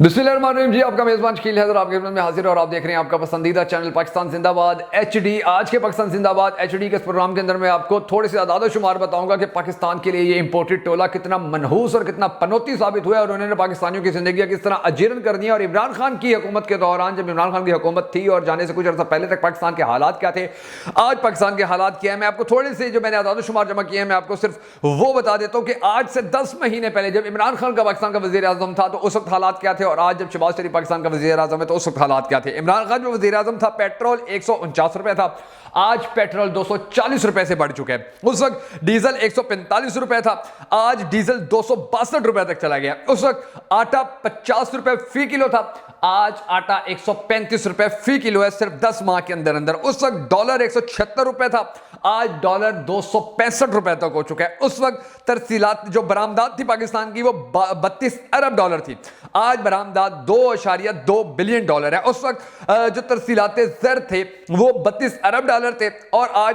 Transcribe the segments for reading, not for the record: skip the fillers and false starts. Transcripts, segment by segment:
बिस्मिल्लाहिर्रहमानिर्रहीम जी, आपका मेजबान शकील हैदर आपके खिदमत में हाजिर और आप देख रहे हैं आपका पसंदीदा चैनल पाकिस्तान जिंदाबाद एचडी। आज के पाकिस्तान जिंदाबाद एचडी के इस प्रोग्राम के अंदर मैं आपको थोड़े से आदाद शुमार बताऊंगा कि पाकिस्तान के लिए ये इंपोर्टेड टोला कितना मनहूस और कितना पनौती साबित हुआ और उन्होंने पाकिस्तानियों की जिंदगी किस तरह अजीरन कर दिया। और इमरान खान की हुकूमत के दौरान, जब इमरान खान की हुकूमत थी और जाने से कुछ अर्सा पहले तक पाकिस्तान के हालात क्या थे, आज पाकिस्तान के हालात क्या है, मैं आपको थोड़े से जो मैंने आदाद शुमार जमा किए हैं मैं आपको सिर्फ वो बता देता हूँ कि आज से 10 महीने पहले जब इमरान खान का पाकिस्तान का वजीर आजम था तो उस वक्त हालात क्या थे, और आज जब शहबाज पाकिस्तान का वजीर आजम है तो उस वक्त हालात क्या थे। इमरान खान जो वजीर आजम था, पेट्रोल 149 रुपए था, आज पेट्रोल 240 रुपए से बढ़ चुका है। उस वक्त डीजल 145 रुपए था, आज डीजल 262 रुपए तक चला गया। उस वक्त आटा 50 रुपए फी किलो था, आज आटा 135 रुपए फी किलो है, सिर्फ 10 माह के अंदर अंदर। उस वक्त डॉलर 176 रुपए था, आज डॉलर 265 रुपए तक हो चुका है। उस वक्त तरसीलात जो बरामदात थी पाकिस्तान की वो 32 अरब डॉलर थी, आज बरामदात 2.2 बिलियन डॉलर है। उस वक्त जो तरसीलात ज़र थे वो 32 अरब डॉलर थे और आज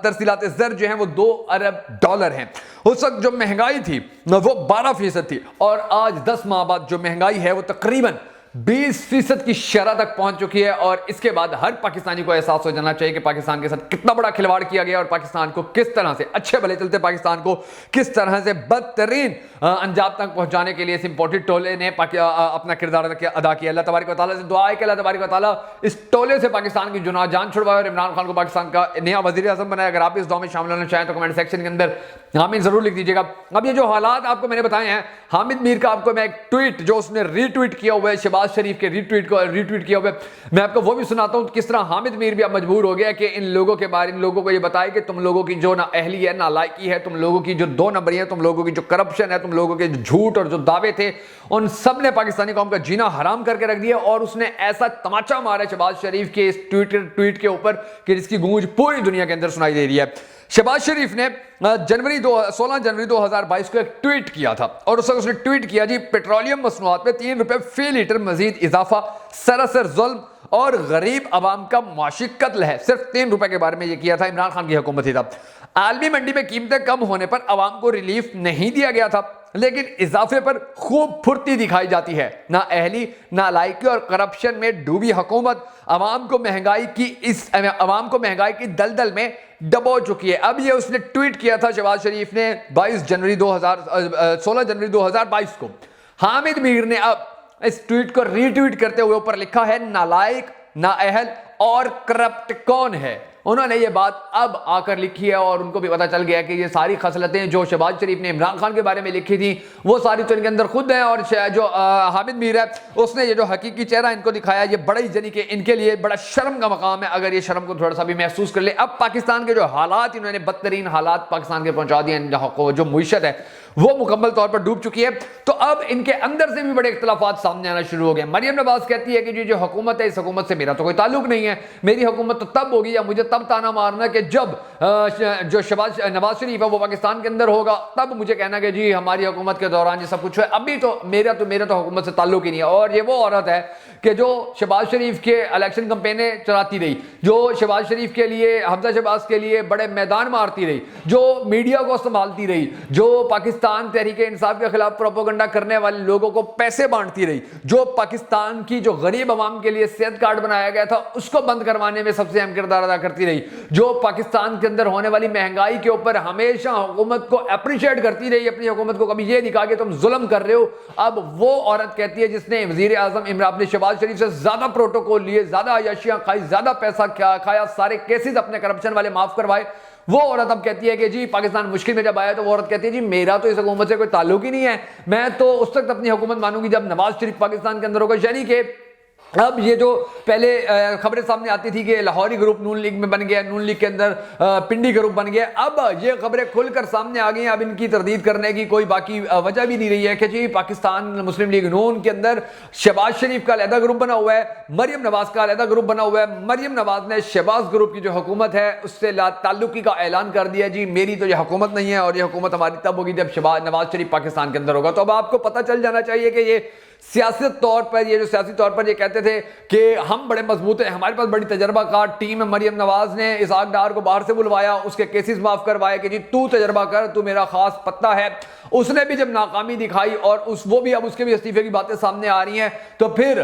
तरसीलात ज़र जो हैं वो 2 अरब डॉलर हैं। उस वक्त जो महंगाई थी वो 12% थी और आज 10 माह बाद जो महंगाई है वो तकरीबन 20% की शरह तक पहुंच चुकी है। और इसके बाद हर पाकिस्तानी को एहसास हो जाना चाहिए कि पाकिस्तान के साथ कितना बड़ा खिलवाड़ किया गया और पाकिस्तान को किस तरह से, अच्छे भले चलते पाकिस्तान को किस तरह से बदतरीन अंजाम तक पहुंचाने के लिए इस इंपोर्टेड टोले ने अपना किरदार अदा किया। अल्लाह तबारक व तआला से दुआ है कि अल्लाह तबारक व तआला इस टोले से पाकिस्तान की जुनाह जान छुड़वाए और इमरान खान को पाकिस्तान का नया वजीर आजम बनाए। अगर आप इस दौर में शामिल होना चाहें तो कमेंट सेक्शन के अंदर हामिद जरूर लिख दीजिएगा। अब ये जो हालात आपको मैंने बताए हैं, हामिद मीर का आपको मैं एक ट्वीट जो उसने रीट्वीट किया हुआ है, शहबाज शरीफ के रीट्वीट किया हुआ है, मैं आपको वो भी सुनाता हूं किस तरह हामिद मीर भी अब मजबूर हो गया कि इन लोगों के बारे, इन लोगों को ये बताए कि तुम लोगों की जो ना अहली है, ना लायकी है, तुम लोगों की जो 2 नंबरी है, तुम लोगों की जो करप्शन है, तुम लोगों के झूठ और जो दावे थे, उन सब ने पाकिस्तानी कौम का जीना हराम करके रख दिया। और उसने ऐसा तमाचा मारा शहबाज शरीफ के इस ट्वीट के ऊपर कि जिसकी गूंज पूरी दुनिया के अंदर सुनाई दे रही है। शहबाज शरीफ ने 16 जनवरी 2022 को एक ट्वीट किया था और उस वक्त उसने ट्वीट किया, जी पेट्रोलियम मसनूआत में 3 रुपए फी लीटर मजीद इजाफा सरासर जुल्म और गरीब आवाम का मुआशी कत्ल है। सिर्फ 3 रुपए के बारे में यह किया था, इमरान खान की हुकूमत ही था। आलमी मंडी में कीमतें कम होने पर आवाम को रिलीफ नहीं दिया गया था, लेकिन इजाफे पर खूब फुर्ती दिखाई जाती है। ना अहली, ना लायकी और करप्शन में डूबी हुकूमत आवाम को महंगाई की दलदल में डबो चुकी है। अब ये उसने ट्वीट किया था शहबाज शरीफ ने 16 जनवरी 2022 को। हामिद मीर ने अब इस ट्वीट को रीट्वीट करते हुए ऊपर लिखा है, नालायक, नाअहल और करप्ट कौन है। उन्होंने ये बात अब आकर लिखी है और उनको भी पता चल गया कि ये सारी खसलतें जो शहबाज शरीफ ने इमरान खान के बारे में लिखी थी वो सारी तो इनके अंदर खुद हैं। और जो हामिद मीर है उसने ये जो हकीकी चेहरा इनको दिखाया, ये बड़ा ही यानी कि इनके लिए बड़ा शर्म का मकाम है अगर ये शर्म को थोड़ा सा भी महसूस कर ले। अब पाकिस्तान के जो हालात, इन्होंने बदतरीन हालात पाकिस्तान के पहुंचा दिए, जो मुईशत है वो मुकम्मल तौर पर डूब चुकी है। तो अब इनके अंदर से भी बड़े इख्तलाफात सामने आना शुरू हो गए। मरियम नवाज कहती है कि जी जो हुकूमत है, इस हुकूमत से मेरा तो कोई ताल्लुक नहीं है, मेरी हुकूमत तो तब होगी या मुझे तब ताना मारना कि जब जो नवाज शरीफ है वो पाकिस्तान के अंदर होगा, तब मुझे कहना कि जी हमारी हुकूमत के दौरान ये सब कुछ है। अभी तो मेरा तो हुकूमत से ताल्लुक ही नहीं है। और ये वो औरत है कि जो शहबाज शरीफ के इलेक्शन कैंपेनें चलाती रही, जो शहबाज शरीफ के लिए, हमजा शहबाज के लिए बड़े मैदान मारती रही, जो मीडिया को संभालती रही, जो पाकिस्तान तहरीके इंसाफ के खिलाफ प्रोपोगंडा करने वाले लोगों को पैसे बांटती रही, जो पाकिस्तान की जो गरीब आवाम के लिए सेहत कार्ड बनाया गया था उसको बंद करवाने में सबसे अहम किरदार अदा करती रही, जो पाकिस्तान के अंदर होने वाली महंगाई के ऊपर हमेशा हुकूमत को अप्रिशिएट करती रही, अपनी हुकूमत को कभी ये दिखा कि तुम जुल्म कर रहे हो। अब वो औरत कहती है जिसने वजीर आजम इमरान अपने शहबाज शरीफ से ज्यादा प्रोटोकॉल लिए, ज्यादा अयाशियां खाई, ज्यादा पैसा खाया, सारे केसेस अपने करप्शन वाले माफ करवाए, वो औरत अब कहती है कि जी पाकिस्तान मुश्किल में जब आया तो वो औरत कहती है जी मेरा तो इस हुकूमत से कोई ताल्लुक ही नहीं है, मैं तो उस वक्त अपनी हुकूमत मानूंगी जब नवाज शरीफ पाकिस्तान के अंदर होगा। यानी कि अब ये जो पहले खबरें सामने आती थी कि लाहौरी ग्रुप नून लीग में बन गया, नून लीग के अंदर पिंडी ग्रुप बन गया, अब ये खबरें खुलकर सामने आ गई हैं। अब इनकी तरदीद करने की कोई बाकी वजह भी नहीं रही है कि जी पाकिस्तान मुस्लिम लीग नून के अंदर शहबाज शरीफ का अलहदा ग्रुप बना हुआ है, मरियम नवाज का अलहदा ग्रुप बना हुआ है। मरियम नवाज ने शहबाज ग्रुप की जो हुकूमत है उससे ताल्लुकी का ऐलान कर दिया, जी मेरी तो ये हुकूमत नहीं है और ये हुकूमत हमारी तब होगी जब नवाज शरीफ पाकिस्तान के अंदर होगा। तो अब आपको पता चल जाना चाहिए कि ये सियासत तौर पर, ये जो सियासी तौर पर ये कहते थे कि हम बड़े मजबूत हैं, हमारे पास बड़ी तजर्बाकार टीम है, मरियम नवाज ने इसहाक डार को बाहर से बुलवाया, उसके केसेस माफ करवाए कि जी तू तजर्बा कर, तू मेरा खास पत्ता है। उसने भी जब नाकामी दिखाई और वो भी अब उसके भी इस्तीफे की बातें सामने आ रही हैं, तो फिर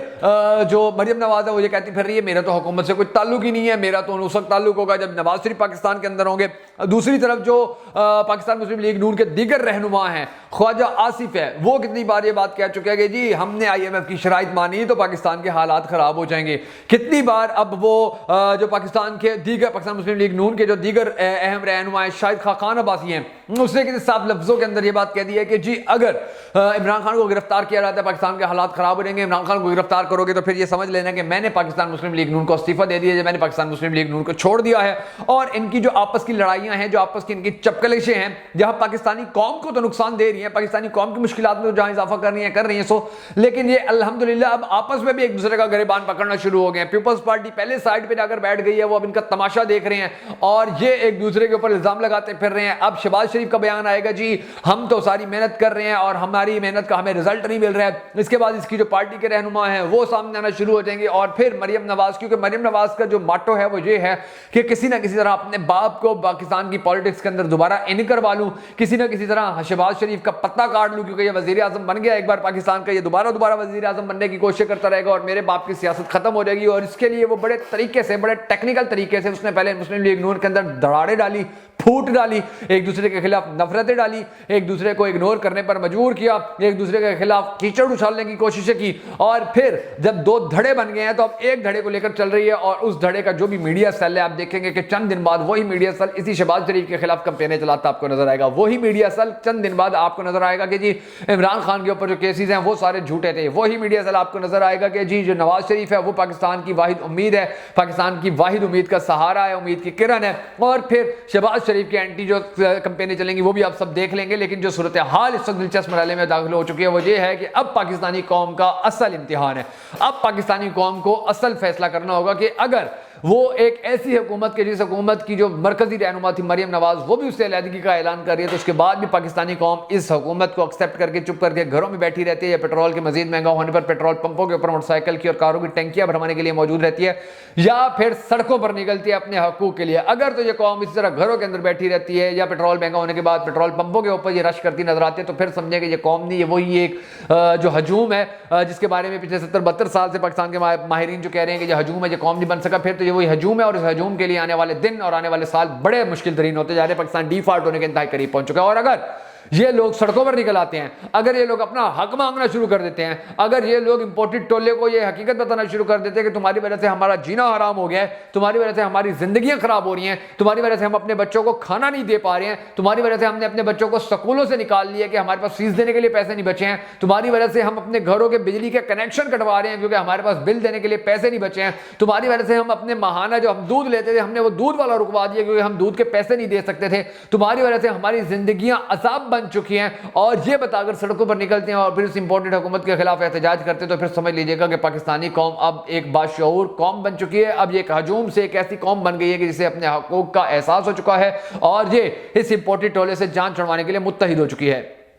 जो मरियम नवाज है वो ये कहती फिर रही है मेरा तो हुकूमत से कोई ताल्लुक ही नहीं है, मेरा तो उस वक्त ताल्लुक होगा जब नवाज शरीफ पाकिस्तान के अंदर होंगे। दूसरी तरफ जो पाकिस्तान मुस्लिम लीग नून के दीगर रहनुमा हैं, ख्वाजा आसिफ है, वो कितनी बार ये बात कह चुके हैं कि जी हमने IMF की शराइत मानी तो पाकिस्तान के हालात खराब हो जाएंगे। कितनी बार अब वो जो पाकिस्तान के दीगर, पाकिस्तान मुस्लिम लीग नून के जो दीगर अहम रहनुमा हैं, शाहिद खान अब्बासी हैं, उसने किसी साफ लफ्जों के अंदर ये बात कह दी है कि जी अगर इमरान खान को गिरफ्तार किया जाता है पाकिस्तान के हालात खराब हो जाएंगे, इमरान खान को गिरफ्तार करोगे तो फिर ये समझ लेना कि मैंने पाकिस्तान मुस्लिम लीग नून को इस्तीफा दे दिया, मैंने पाकिस्तान मुस्लिम लीग नून को छोड़ दिया है। और इनकी जो आपस की लड़ाइयां हैं, जो आपस की इनकी चपकलिशें हैं, जहां पाकिस्तानी कौम को तो नुकसान दे रही है, पाकिस्तानी कौम की मुश्किलात में जहां इजाफा कर रही है सो, लेकिन ये अल्हम्दुलिल्लाह अब आपस में भी एक दूसरे का गिरबान पकड़ना शुरू हो गए हैं। पीपल्स पार्टी पहले साइड पे जाकर बैठ गई है, वो अब इनका तमाशा देख रहे हैं और ये एक दूसरे के ऊपर इल्जाम लगाते फिर रहे हैं। अब शहबाज शरीफ का बयान आएगा जी हम तो सारी मेहनत कर रहे हैं और हमारी मेहनत का हमें रिजल्ट नहीं मिल रहा है। इसके बाद इसकी जो पार्टी के रहनुमा हैं वो सामने आना शुरू हो जाएंगे और फिर मरियम नवाज, क्योंकि मरियम नवाज का जो माटो है वो ये है कि किसी ना किसी तरह अपने बाप को पाकिस्तान की पॉलिटिक्स के अंदर दोबारा इन करवा लूं, किसी ना किसी तरह शहबाज शरीफ का पत्ता काट लूं, क्योंकि ये वजीर आजम बन गया एक बार पाकिस्तान का, ये दोबारा वजीर आजम बनने की कोशिश करता रहेगा और मेरे बाप की सियासत खत्म हो जाएगी। और इसके लिए वो बड़े तरीके से, बड़े टेक्निकल तरीके से उसने पहले मुस्लिम लीग नून के अंदर दराड़े डाली, फूट डाली, एक दूसरे के खिलाफ नफरतें डाली, एक दूसरे को इग्नोर करने पर मजबूर किया, एक दूसरे के खिलाफ कीचड़ उछालने की कोशिशें की और फिर जब दो धड़े बन गए हैं तो अब एक धड़े को लेकर चल रही है। और उस धड़े का जो भी मीडिया सेल है, आप देखेंगे कि चंद दिन बाद वही मीडिया सेल इसी शहबाज शरीफ के खिलाफ कैंपेनें चलाता आपको नजर आएगा। वही मीडिया सेल चंद दिन बाद आपको नजर आएगा कि जी इमरान खान के ऊपर जो केसेस हैं वो सारे झूठे थे। वही मीडिया सेल आपको नजर आएगा कि जी जो नवाज शरीफ है वो पाकिस्तान की वाहिद उम्मीद है, पाकिस्तान की वाहिद उम्मीद का सहारा है, उम्मीद की किरण है। और फिर शहबाज शरीफ के एंटी जो कैंपेनें चलेंगी वो भी आप सब देख लेंगे। लेकिन जो सूरत हाल इस वक्त दिलचस्प मरहले में दाखिल हो चुकी है वो ये है कि अब पाकिस्तानी कौम का असल इम्तिहान है। अब पाकिस्तानी कौम को असल फैसला करना होगा कि अगर वो एक ऐसी हुकूमत के, जिस हुकूमत की जो मरकजी रहनुमा थी मरियम नवाज, वो भी उससे अलहदगी का ऐलान कर रही है, तो उसके बाद भी पाकिस्तानी कौम इस हुकूमत को एक्सेप्ट करके चुप करके घरों में बैठी रहती है या पेट्रोल के मजीद महंगा होने पर पेट्रोल पंपों के ऊपर मोटरसाइकिल की और कारों की टंकियां भरवाने के लिए मौजूद रहती है, या फिर सड़कों पर निकलती है अपने हकूक के लिए। अगर तो ये कौम इसी तरह घरों के अंदर बैठी रहती है या पेट्रोल महंगा होने के बाद पेट्रोल पंपों के ऊपर ये रश करती नजर आती है, तो फिर समझे कि ये कौम नहीं है, वही एक जो हजूम है जिसके बारे में पिछले 70-72 साल से पाकिस्तान के माहिरीन जो कह रहे हैं कि ये हजूम है, ये कौम नहीं बन सका, फिर तो ये वही हजूम है। और इस हजूम के लिए आने वाले दिन और आने वाले साल बड़े मुश्किल तरीन होते जा रहे हैं। पाकिस्तान डिफॉल्ट होने के इंतहाई करीब पहुंच चुका है। और अगर ये लोग सड़कों पर निकल आते हैं, अगर ये लोग अपना हक मांगना शुरू कर देते हैं, अगर ये लोग इंपोर्टेड टोले को ये हकीकत बताना शुरू कर देते हैं कि तुम्हारी वजह से हमारा जीना हराम हो गया है, तुम्हारी वजह से हमारी जिंदगियां खराब हो रही हैं, तुम्हारी वजह से हम अपने बच्चों को खाना नहीं दे पा रहे हैं, तुम्हारी वजह से हमने अपने बच्चों को स्कूलों से निकाल लिया कि हमारे पास फीस देने के लिए पैसे नहीं बचे हैं, तुम्हारी वजह से हम अपने घरों के बिजली के कनेक्शन कटवा रहे हैं क्योंकि हमारे पास बिल देने के लिए पैसे नहीं बचे हैं, तुम्हारी वजह से हम अपने माहाना जो हम दूध लेते थे हमने वो दूध वाला रुकवा दिया क्योंकि हम दूध के पैसे नहीं दे सकते थे, तुम्हारी वजह से हमारी जिंदगियां अजाब बन चुकी हैं। और ये बताकर सड़कों पर निकलते हैं और फिर इस इंपोर्टेड हुकूमत के खिलाफ एहतजाज करते हैं, तो फिर समझ लीजिएगा कि पाकिस्तानी कौम अब एक बाशऊर कौम बन चुकी है। अब ये एक हजूम से एक ऐसी कौम बन गई है कि जिसे अपने हकूक का एहसास हो चुका है और ये इस इंपोर्टेड टोले से जान छुड़वाने के लिए मुत्तहिद हो चुकी है।